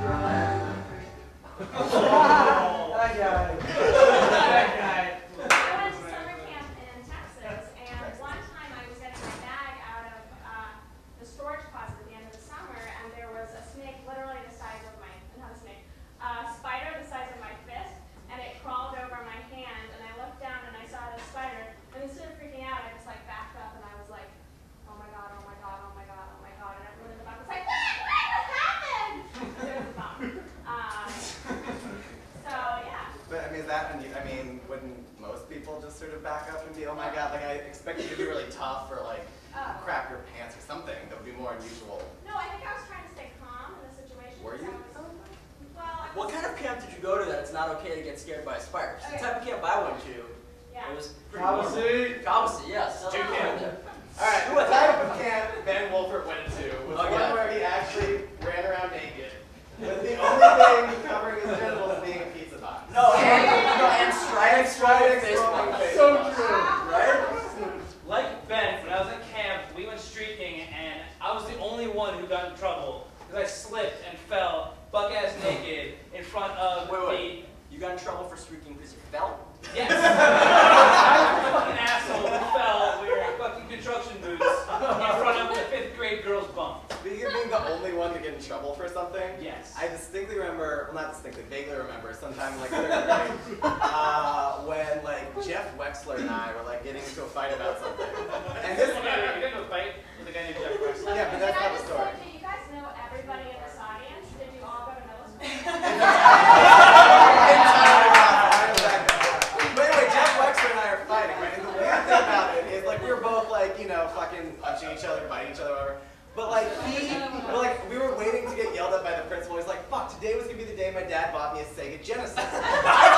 That guy. That guy. I went to summer camp in Texas, and one time I was getting my bag out of the storage closet at the end of the summer, and there was a snake literally the size of my, not a snake, a spider the size of my fist, and it crawled over my hand, and I looked down and I saw the spider, and instead of freaking out, I just like backed up, and I was like, oh my god, oh my god, oh my god, oh my god, and everyone in the back was like, what happened? It was fun. So yeah. But I mean, is that, I mean, wouldn't most people just sort of back up and be, oh my god, like I expect you to be really tough or like crap your pants or something that would be more unusual? No, I think I was trying to stay calm in the situation. Were you? What kind of camp did you go to that it's not okay to get scared by spiders? The type of camp I went to, it was pretty normal. Cobblesea, yes. Jew camp. Alright, the type of camp Ben Wolfert went to was one where he actually ran around naked, with the only thing covering his genitals being a pizza box. No, and striding face. So true. Right? Like Ben, when I was at camp, we went streaking, and I was the only one who got in trouble because I slipped and fell, buck-ass naked, in front of Wait. You got in trouble for streaking because you fell? Yes. I was the fucking asshole who fell wearing fucking construction boots in front of the 5th grade girl's bunk. Speaking of being the only one to get in trouble for something, Yes. I distinctly remember, well not distinctly, vaguely remember, sometime in like 3rd grade, when like Jeff Wexler and I were like getting into a fight about something. And this You got into a fight with a guy named Jeff Wexler? Yeah, but that's not the story. Do you guys know everybody in this audience? Did you all go to middle school? But anyway, Jeff Wexler and I are fighting, right? And the weird thing about it is like we were both like, you know, fucking punching each other, biting each other, whatever. But like we were waiting to get yelled at by the principal. He's like, fuck, today was gonna be the day my dad bought me a Sega Genesis. I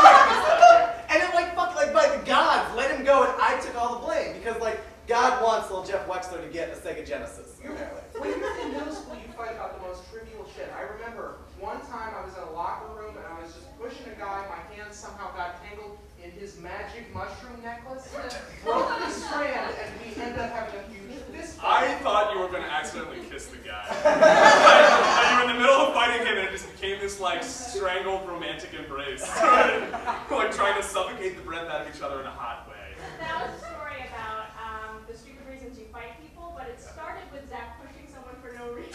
can't be stuck here. And it like, fuck, like by the gods, let him go, and I took all the blame. Because like, God wants little Jeff Wexler to get a Sega Genesis, apparently. When you're in middle school, you fight about the most trivial shit. I remember one time I was in a locker room and I was just pushing a guy. My hands somehow got tangled in his magic mushroom necklace, broke the strand, and we ended up having a huge fist fight. I thought you were going to accidentally kiss the guy. Like you were in the middle of fighting him and it just became this like strangled romantic embrace. Like trying to suffocate the breath out of each other in a hot way. That was a story about the stupid reasons you fight people, but it started with Zach pushing someone for no reason.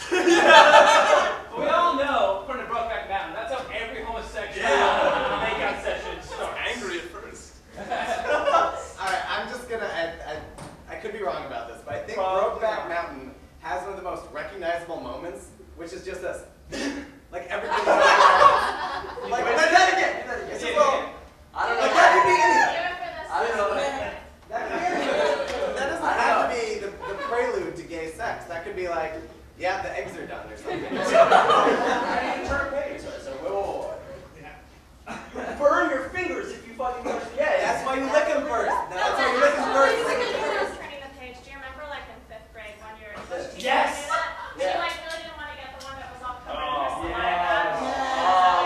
We all know, from the Brokeback Mountain, that's how every homosexual makeout session starts. Angry at first. Alright, I'm just gonna, I could be wrong about this, but I think Brokeback Mountain has one of the most recognizable moments, which is just this. Like everybody knows like, do that again. Well, I don't know. like that could be anything. Do it for this. I don't know. That could be anything. That doesn't have to be the prelude to gay sex. That could be like, yeah, the eggs are done or something. I need to turn page. So, whoa. You burn your fingers if you fucking touch the egg. That's why you lick them first. That's why you lick them first. Turning the page. Do you remember, like in 5th grade, when you're Yes. and you like really didn't want to get the one that was all covered in her saliva?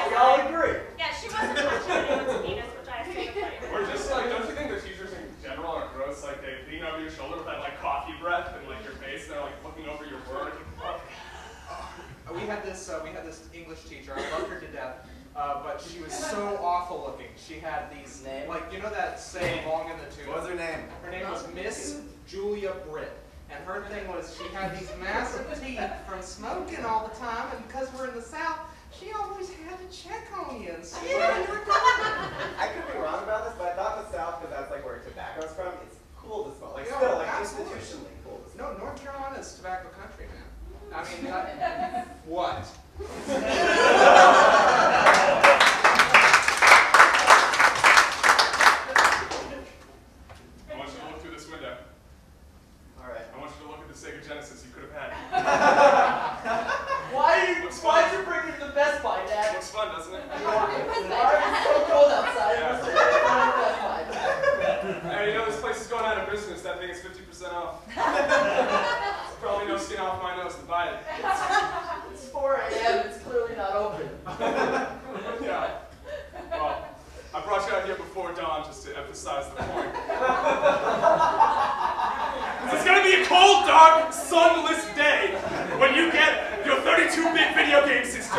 We all agree. Yeah, she wasn't touching anyone's penis, which I think is Or just like, don't you think the teachers in general are gross? Like they lean over your shoulder with that like coffee breath and like your face, and they're like looking over your work. We had this English teacher. I loved her to death, but she was so awful looking. She had these, like, you know that saying, long in the tooth? What was her name? Her name was Miss Julia Britt. And her thing was she had these massive teeth from smoking all the time, and because we're in the South, she always had to check on you and see how you were doing. I could be wrong about this, but I thought the South, because that's like where tobacco's from, it's cool to smoke. Like Yeah, still, like absolutely. institutionally cool to smoke. No, North Carolina's tobacco country, man. I mean, what? I want you to look through this window. All right. I want you to look at the Sega Genesis you could have had. Why'd you bring me to the Best Buy, Dad? Looks fun, doesn't it? It's so cold outside. Hey, you know this place is going out of business. That thing is 50% off. Probably no skin off my nose to buy it. It's 4 a.m. It's clearly not Infinite video game system.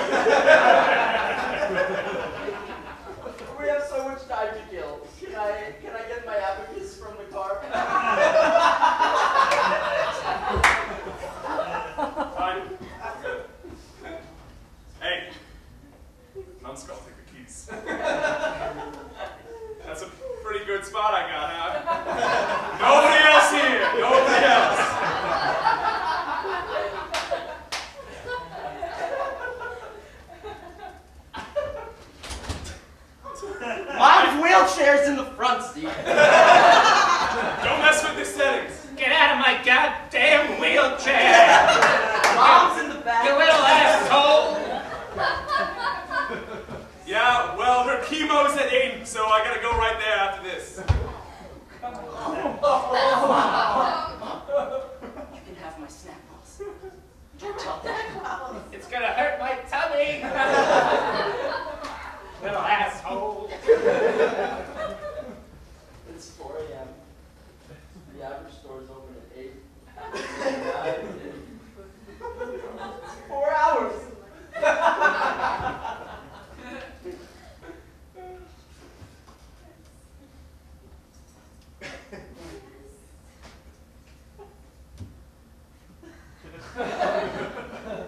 We have so much time to kill. Can I get my abacus from the car? Fine. Good. Hey, numbskull, take the keys. That's a pretty good spot I got, huh? Nobody else here. Nobody else. Mom's wheelchair's in the front seat. Don't mess with the settings. Get out of my goddamn wheelchair! Mom's in the back. You little asshole! Yeah, well, her chemo's at 8, so I gotta go right there after this. You can have my snack balls. Don't tell Dad. It's gonna hurt my tummy! Little asshole! It's 4 a.m. The average store is open at 8. 4 hours.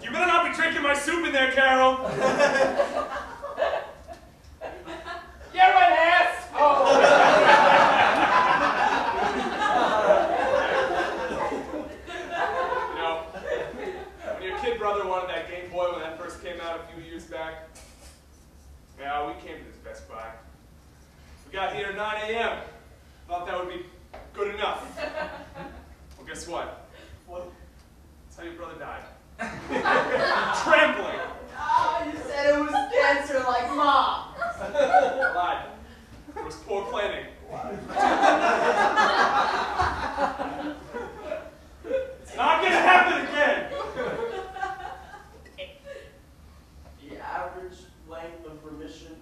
You better not be drinking my soup in there, Carol. You're an asshole! You know, when your kid brother wanted that Game Boy when that first came out a few years back, yeah, we came to this Best Buy. We got here at 9 a.m. Thought that would be good enough. Well, guess what? What? That's how your brother died. Trampling. Oh, you said it was cancer like Mom. I lied. It was poor planning. It's not gonna happen again. The average length of remission.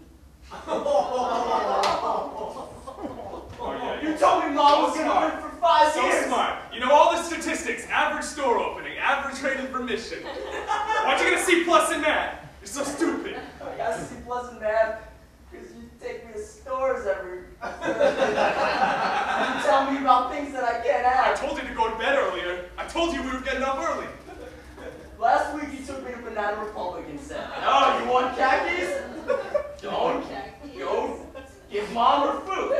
Oh, yeah, You told me Mom was gonna live for 5 So years. smart. You know all the statistics. Average store opening, average rate of remission. Why'd you get a C+ in that? You're so stupid. I got C+ in math because you take me to stores every. You tell me about things that I can't I have. told you to go to bed earlier. I told you we were getting up early. Last week you took me to Banana Republic and said, "Oh, you want khakis? Don't go give Mom her food."